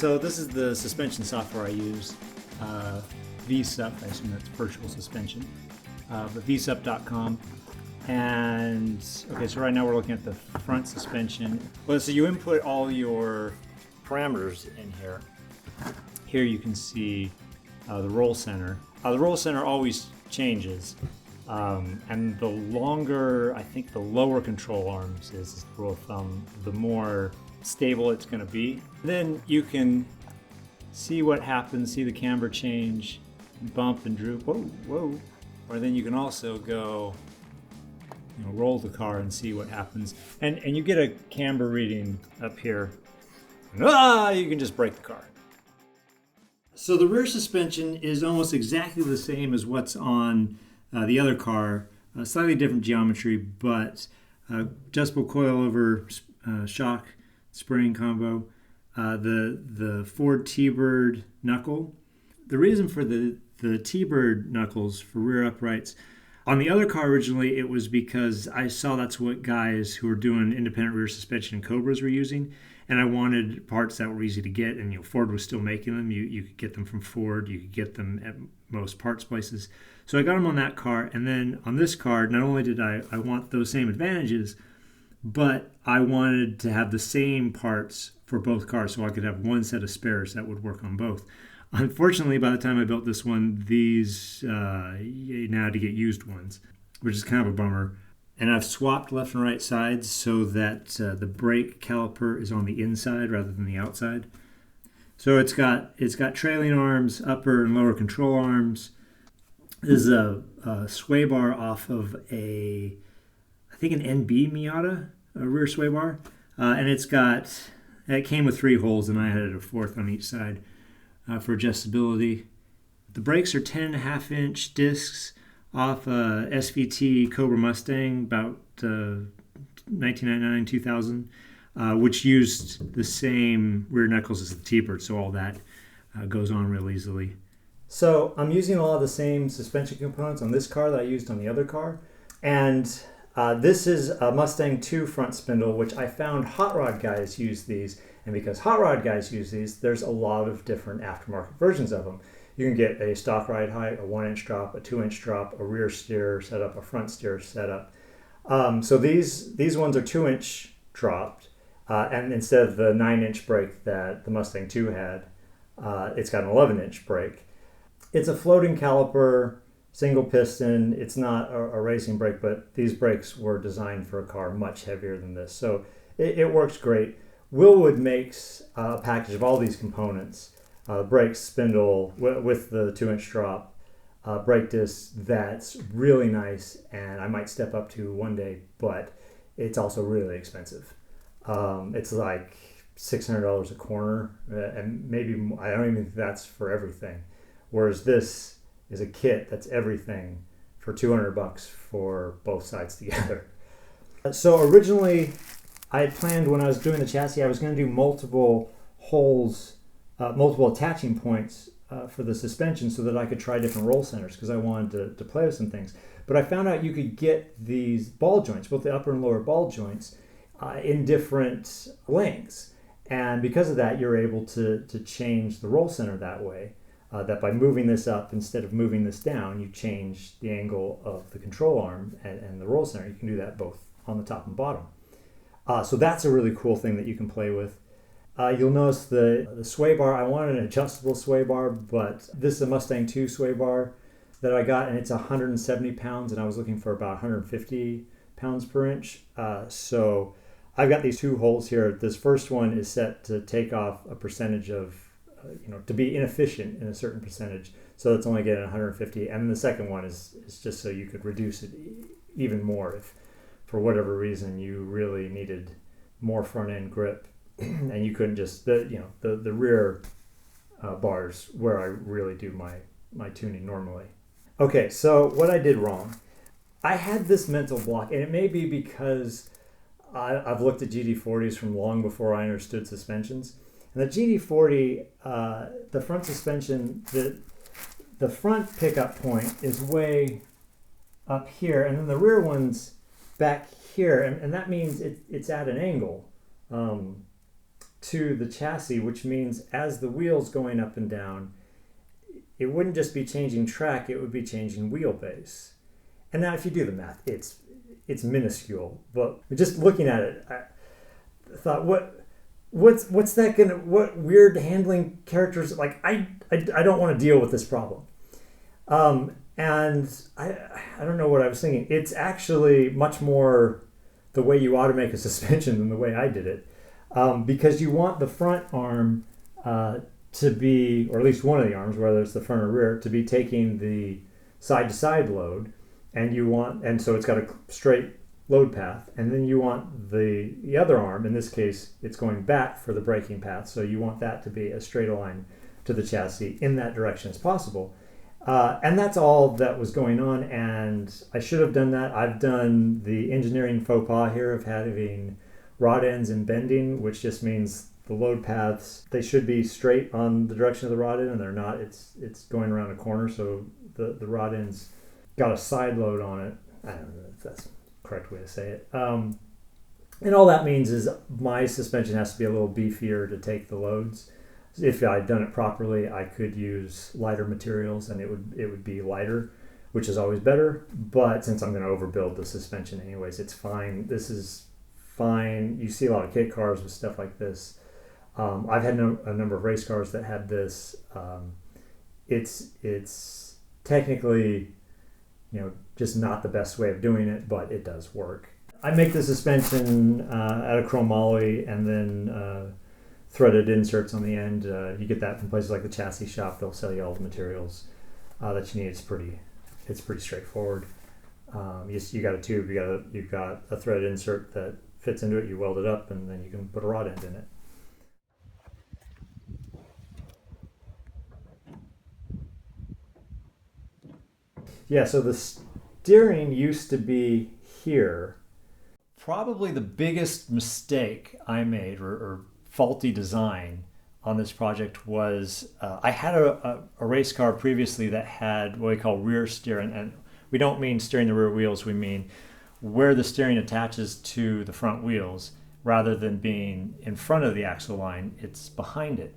So this is the suspension software I use, VSUP, I assume that's virtual suspension, but vsup.com. And okay, so right now we're looking at the front suspension. Well, so you input all your parameters in here. Here you can see the roll center. The roll center always changes, and the longer, I think the lower control arms is the rule of thumb, the more stable it's going to be. Then you can see what happens, see the camber change, bump and droop, whoa, whoa. Or then you can also go, roll the car and see what happens. And you get a camber reading up here. And, you can just brake the car. So the rear suspension is almost exactly the same as what's on the other car. Slightly different geometry, but adjustable coilover shock spring combo. The Ford T-Bird knuckle. The reason for the T-Bird knuckles for rear uprights, on the other car originally, it was because I saw that's what guys who were doing independent rear suspension and Cobras were using, and I wanted parts that were easy to get, and Ford was still making them. You could get them from Ford, you could get them at most parts places. So I got them on that car, and then on this car, not only did I want those same advantages, but I wanted to have the same parts for both cars so I could have one set of spares that would work on both. Unfortunately, by the time I built this one, these now had to get used ones, which is kind of a bummer. And I've swapped left and right sides so that the brake caliper is on the inside rather than the outside. So it's got trailing arms, upper and lower control arms. This is a sway bar off of I think an NB Miata, a rear sway bar. And it came with 3 holes, and I added a 4th on each side for adjustability. The brakes are 10.5-inch discs off a SVT Cobra Mustang about 1999, 2000, which used the same rear knuckles as the T-Bird, so all that goes on real easily. So I'm using a lot of the same suspension components on this car that I used on the other car, and this is a Mustang 2 front spindle, which I found hot rod guys use these, and because hot rod guys use these, there's a lot of different aftermarket versions of them. You can get a stock ride height, a 1-inch drop, a 2-inch drop, a rear steer setup, a front steer setup. So these ones are 2-inch dropped, and instead of the 9-inch brake that the Mustang 2 had, it's got an 11-inch brake. It's a floating caliper, single piston. It's not a racing brake, but these brakes were designed for a car much heavier than this. So it works great. Willwood makes a package of all these components. Brake spindle with the 2-inch drop, brake disc that's really nice, and I might step up to one day, but it's also really expensive. It's like $600 a corner, and maybe I don't even think that's for everything. Whereas this is a kit that's everything for $200 for both sides together. So originally, I had planned when I was doing the chassis, I was going to do multiple holes, multiple attaching points for the suspension so that I could try different roll centers because I wanted to play with some things. But I found out you could get these ball joints, both the upper and lower ball joints, in different lengths. And because of that, you're able to change the roll center that way. That by moving this up instead of moving this down, you change the angle of the control arm and the roll center. You can do that both on the top and bottom. So that's a really cool thing that you can play with. You'll notice the sway bar. I wanted an adjustable sway bar, but this is a Mustang 2 sway bar that I got, and it's 170 pounds, and I was looking for about 150 pounds per inch. So I've got these 2 holes here. This first one is set to take off a percentage of, to be inefficient in a certain percentage, so it's only getting 150. And then the second one is just so you could reduce it even more if, for whatever reason, you really needed more front end grip, and you couldn't just the rear bars where I really do my tuning normally. Okay, so what I did wrong, I had this mental block, and it may be because I've looked at GT40s from long before I understood suspensions. And the GT40, the front suspension, the front pickup point is way up here, and then the rear one's back here, and that means it's at an angle. to the chassis, which means as the wheel's going up and down, it wouldn't just be changing track, it would be changing wheelbase. And now if you do the math, it's minuscule. But just looking at it, I thought, what's that gonna, what weird handling characters, like I don't want to deal with this problem. And I don't know what I was thinking. It's actually much more the way you ought to make a suspension than the way I did it. Because you want the front arm to be, or at least one of the arms, whether it's the front or rear, to be taking the side-to-side load, and so it's got a straight load path, and then you want the other arm, in this case, it's going back for the braking path, so you want that to be as straight a line to the chassis in that direction as possible. And that's all that was going on, and I should have done that. I've done the engineering faux pas here of having rod ends and bending, which just means the load paths, they should be straight on the direction of the rod end, and they're not. It's going around a corner, so the rod end's got a side load on it. I don't know if that's the correct way to say it. And all that means is my suspension has to be a little beefier to take the loads. If I'd done it properly, I could use lighter materials and it would be lighter, which is always better. But since I'm going to overbuild the suspension anyways, it's fine. This is fine. You see a lot of kit cars with stuff like this. I've had a number of race cars that had this. It's technically, just not the best way of doing it, but it does work. I make the suspension out of chromoly and then threaded inserts on the end. You get that from places like the Chassis Shop. They'll sell you all the materials that you need. It's pretty straightforward. You got a tube. You've got a threaded insert that fits into it. You weld it up, and then you can put a rod end in it. Yeah, so the steering used to be here. Probably the biggest mistake I made, or faulty design on this project was I had a race car previously that had what we call rear steering, and we don't mean steering the rear wheels, we mean where the steering attaches to the front wheels. Rather than being in front of the axle line, it's behind it.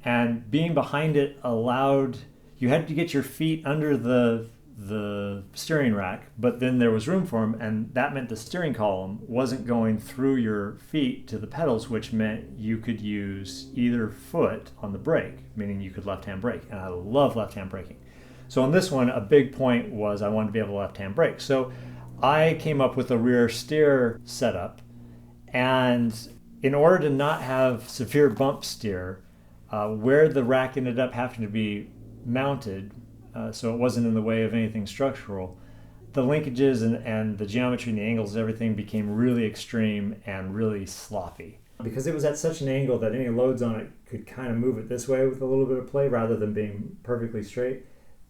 And being behind it allowed, you had to get your feet under the steering rack, but then there was room for them, and that meant the steering column wasn't going through your feet to the pedals, which meant you could use either foot on the brake, meaning you could left-hand brake, and I love left-hand braking. So on this one, a big point was I wanted to be able to left-hand brake. So I came up with a rear steer setup, and in order to not have severe bump steer, where the rack ended up having to be mounted, so it wasn't in the way of anything structural, the linkages and the geometry and the angles, everything became really extreme and really sloppy. Because it was at such an angle that any loads on it could kind of move it this way with a little bit of play rather than being perfectly straight,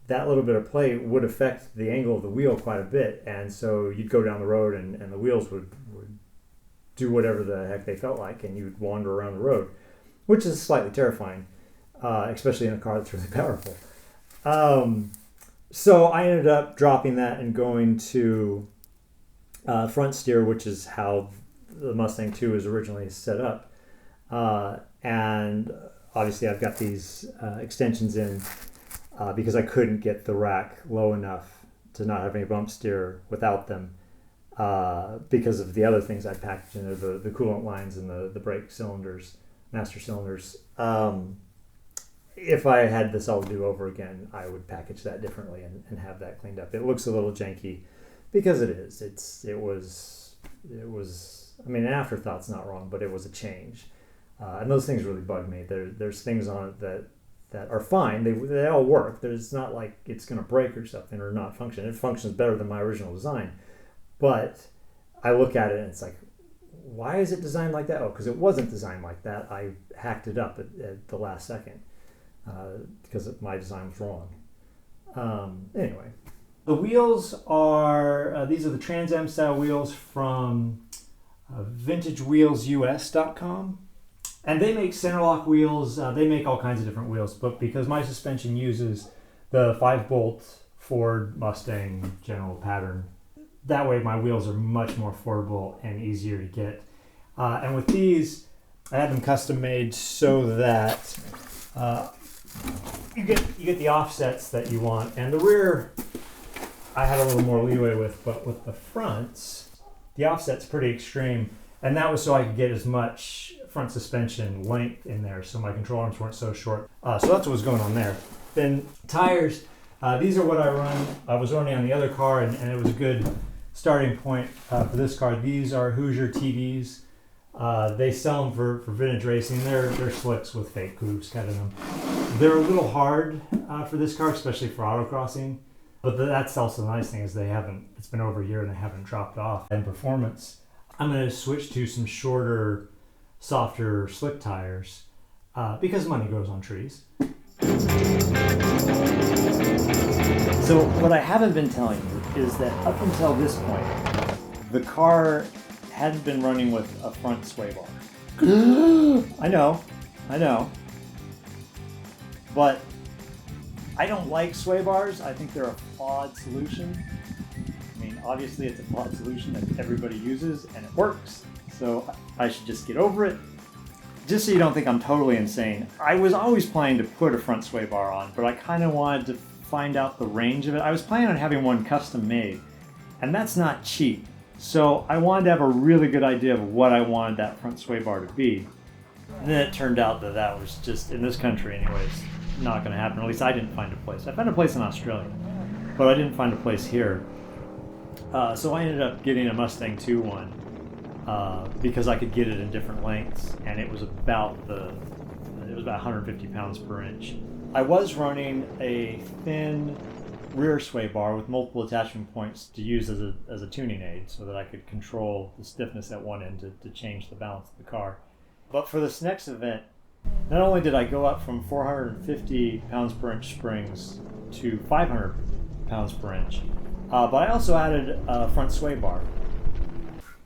that little bit of play would affect the angle of the wheel quite a bit. And so you'd go down the road and the wheels would do whatever the heck they felt like, and you'd wander around the road, which is slightly terrifying, especially in a car that's really powerful. So I ended up dropping that and going to front steer, which is how the Mustang 2 is originally set up. And obviously I've got these extensions in because I couldn't get the rack low enough to not have any bump steer without them because of the other things I packaged in there, the coolant lines and the brake cylinders, master cylinders. If I had this all do over again, I would package that differently and have that cleaned up. It looks a little janky because it is. It was. I mean, an afterthought's not wrong, but it was a change, and those things really bug me. There's things on it that are fine. They all work. There's not like it's going to break or something or not function. It functions better than my original design, but I look at it and it's like, why is it designed like that? Oh, because it wasn't designed like that. I hacked it up at the last second. Because my design was wrong. Anyway, the wheels are, these are the Trans Am style wheels from VintageWheelsUS.com. And they make center lock wheels. They make all kinds of different wheels, but because my suspension uses the 5-bolt Ford Mustang general pattern, that way my wheels are much more affordable and easier to get. And with these, I had them custom made so that you get the offsets that you want, and the rear I had a little more leeway with, but with the fronts, the offset's pretty extreme, and that was so I could get as much front suspension length in there, so my control arms weren't so short. So that's what was going on there. Then tires, these are what I was running on the other car, and it was a good starting point for this car. These are Hoosier TVs. They sell them for vintage racing. They're slicks with fake grooves cut in them. They're a little hard for this car, especially for autocrossing. But that's also the nice thing is it's been over a year and they haven't dropped off in performance. I'm going to switch to some shorter, softer, slick tires because money grows on trees. So what I haven't been telling you is that up until this point, the car hadn't been running with a front sway bar. I know. But I don't like sway bars. I think they're a flawed solution. I mean, obviously it's a flawed solution that everybody uses and it works. So I should just get over it. Just so you don't think I'm totally insane, I was always planning to put a front sway bar on, but I kind of wanted to find out the range of it. I was planning on having one custom made, and that's not cheap. So I wanted to have a really good idea of what I wanted that front sway bar to be. And then it turned out that was just, in this country anyways, not going to happen. At least I didn't find a place. I found a place in Australia, but I didn't find a place here. So I ended up getting a Mustang 2 one because I could get it in different lengths, and it was about 150 pounds per inch. I was running a thin rear sway bar with multiple attachment points to use as a tuning aid so that I could control the stiffness at one end to change the balance of the car. But for this next event, not only did I go up from 450 pounds per inch springs to 500 pounds per inch, but I also added a front sway bar.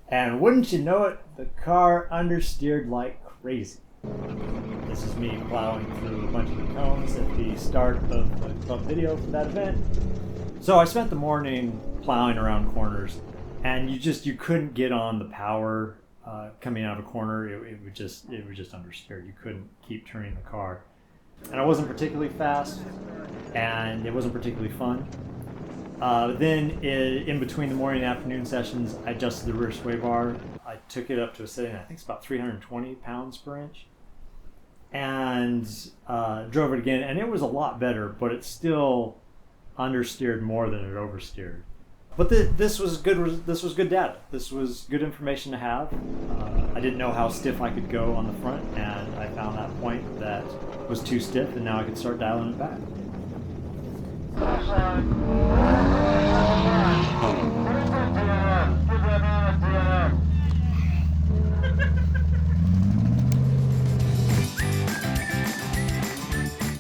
And wouldn't you know it, the car understeered like crazy. This is me plowing through a bunch of the cones at the start of the club video for that event. So I spent the morning plowing around corners, and you couldn't get on the power coming out of a corner. It was just understeered. You couldn't keep turning the car, and I wasn't particularly fast, and it wasn't particularly fun. Then in between the morning and afternoon sessions, I adjusted the rear sway bar. I took it up to a setting, I think it's about 320 pounds per inch, and drove it again, and it was a lot better, but it still understeered more than it oversteered. But this was good. This was good data. This was good information to have. I didn't know how stiff I could go on the front, and I found that point that was too stiff, and now I could start dialing it back.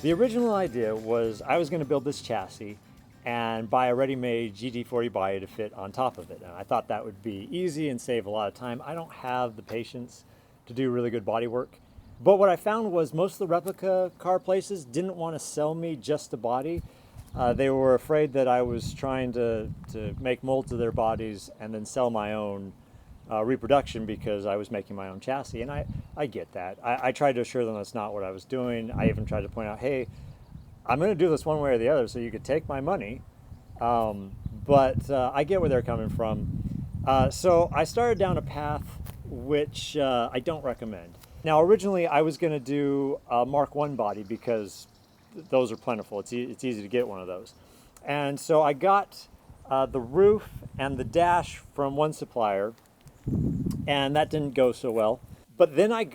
The original idea was I was going to build this chassis and buy a ready-made GT40 body to fit on top of it. And I thought that would be easy and save a lot of time. I don't have the patience to do really good body work. But what I found was most of the replica car places didn't want to sell me just a body. They were afraid that I was trying to make molds of their bodies and then sell my own reproduction because I was making my own chassis, and I get that. I tried to assure them that's not what I was doing. I even tried to point out, hey, I'm going to do this one way or the other so you could take my money, but I get where they're coming from. So I started down a path which I don't recommend. Now originally I was going to do a Mark I body because those are plentiful. It's easy to get one of those. And so I got the roof and the dash from one supplier, and that didn't go so well. But then I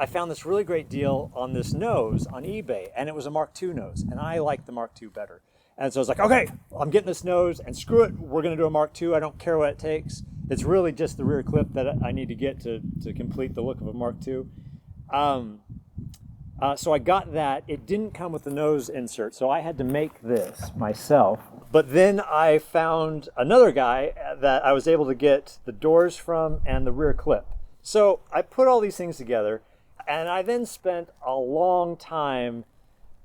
found this really great deal on this nose on eBay, and it was a Mark II nose, and I like the Mark II better. And so I was like, okay, I'm getting this nose, and screw it, we're gonna do a Mark II. I don't care what it takes. It's really just the rear clip that I need to get to complete the look of a Mark II. So I got that. It didn't come with the nose insert, so I had to make this myself. But then I found another guy that I was able to get the doors from and the rear clip. So I put all these things together, and I then spent a long time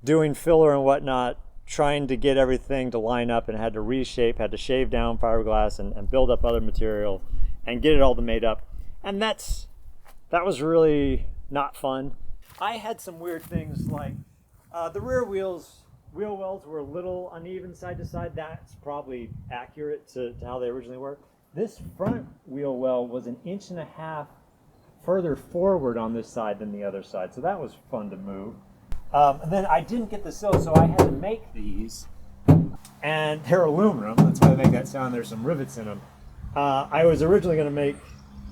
doing filler and whatnot, trying to get everything to line up, and had to reshape, had to shave down fiberglass and build up other material and get it all made up. And that was really not fun. I had some weird things like the rear wheel wells were a little uneven side to side. That's probably accurate to how they originally were. This front wheel well was 1.5 inches further forward on this side than the other side, so that was fun to move. And then I didn't get the sill, so I had to make these, and they're aluminum. That's why they make that sound. There's some rivets in them. I was originally going to make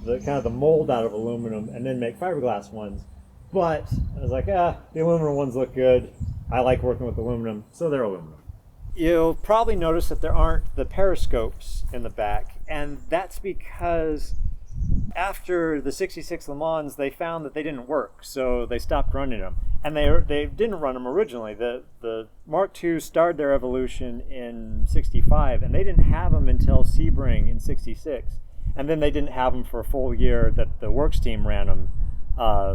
the mold out of aluminum and then make fiberglass ones, but I was like, the aluminum ones look good. I like working with aluminum, so they're aluminum. You'll probably notice that there aren't the periscopes in the back, and that's because after the 66 Le Mans, they found that they didn't work, so they stopped running them. And they didn't run them originally. The Mark II started their evolution in 65, and they didn't have them until Sebring in 66. And then they didn't have them for a full year that the works team ran them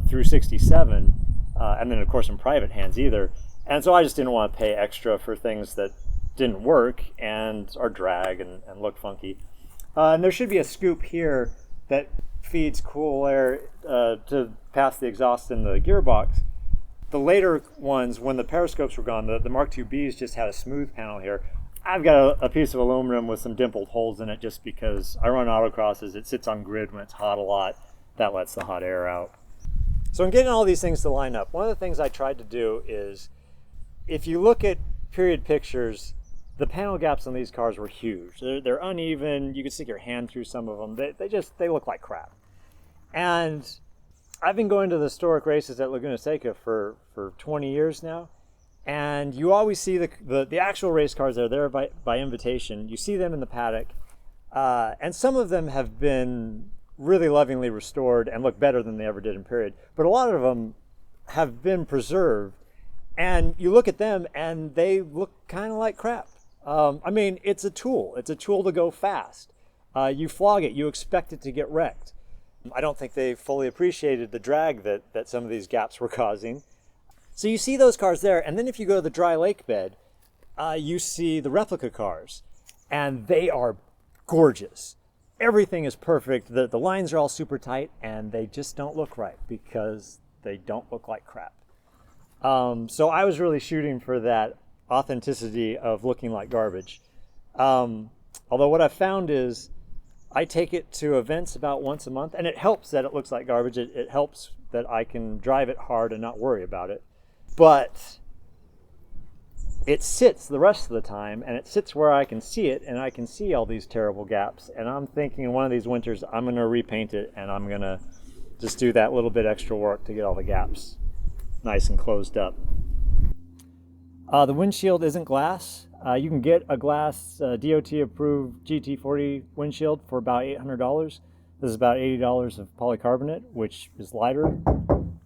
through 67, and then of course in private hands either. And so I just didn't want to pay extra for things that didn't work and are drag and look funky. And there should be a scoop here that feeds cool air to pass the exhaust in the gearbox. The later ones, when the periscopes were gone, the Mark IIBs just had a smooth panel here. I've got a piece of aluminum with some dimpled holes in it just because I run autocrosses. It sits on grid when it's hot a lot. That lets the hot air out. So in getting all these things to line up, one of the things I tried to do is, if you look at period pictures, the panel gaps on these cars were huge. They're uneven. You can stick your hand through some of them. They look like crap. And I've been going to the historic races at Laguna Seca for 20 years now. And you always see the actual race cars that are there by invitation. You see them in the paddock. And some of them have been really lovingly restored and look better than they ever did in period. But a lot of them have been preserved. And you look at them and they look kind of like crap. I mean, it's a tool. It's a tool to go fast. You flog it, you expect it to get wrecked. I don't think they fully appreciated the drag that some of these gaps were causing. So you see those cars there, and then if you go to the dry lake bed, you see the replica cars, and they are gorgeous. Everything is perfect. The lines are all super tight, and they just don't look right because they don't look like crap. So I was really shooting for that authenticity of looking like garbage. Although what I've found is I take it to events about once a month, and it helps that it looks like garbage. It helps that I can drive it hard and not worry about it. But it sits the rest of the time, and it sits where I can see it, and I can see all these terrible gaps. And I'm thinking one of these winters I'm going to repaint it, and I'm going to just do that little bit extra work to get all the gaps nice and closed up. The windshield isn't glass. You can get a glass DOT-approved GT40 windshield for about $800. This is about $80 of polycarbonate, which is lighter,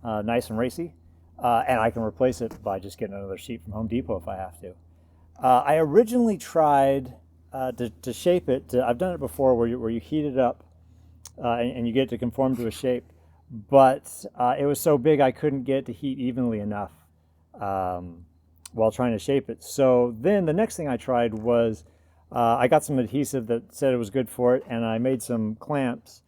nice and racy. And I can replace it by just getting another sheet from Home Depot if I have to. I originally tried to shape it. I've done it before where you heat it up and you get it to conform to a shape. But it was so big I couldn't get it to heat evenly enough while trying to shape it. So then the next thing I tried was I got some adhesive that said it was good for it, and I made some clamps,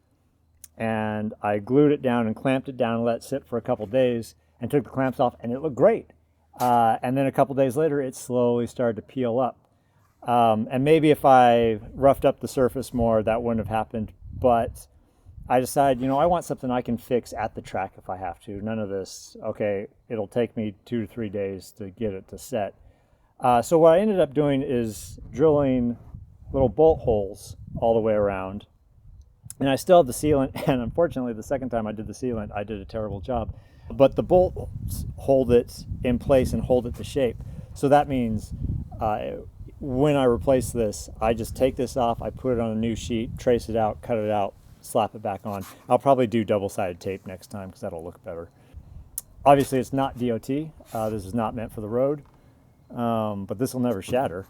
and I glued it down and clamped it down and let it sit for a couple days and took the clamps off, and it looked great. And then a couple days later, it slowly started to peel up. And maybe if I roughed up the surface more, that wouldn't have happened. But I decided, I want something I can fix at the track if I have to. None of this, okay, it'll take me 2 to 3 days to get it to set. So what I ended up doing is drilling little bolt holes all the way around. And I still have the sealant, and unfortunately the second time I did the sealant, I did a terrible job. But the bolts hold it in place and hold it to shape. So that means when I replace this, I just take this off, I put it on a new sheet, trace it out, cut it out, slap it back on. I'll probably do double-sided tape next time because that'll look better. Obviously it's not DOT. This is not meant for the road, but this will never shatter.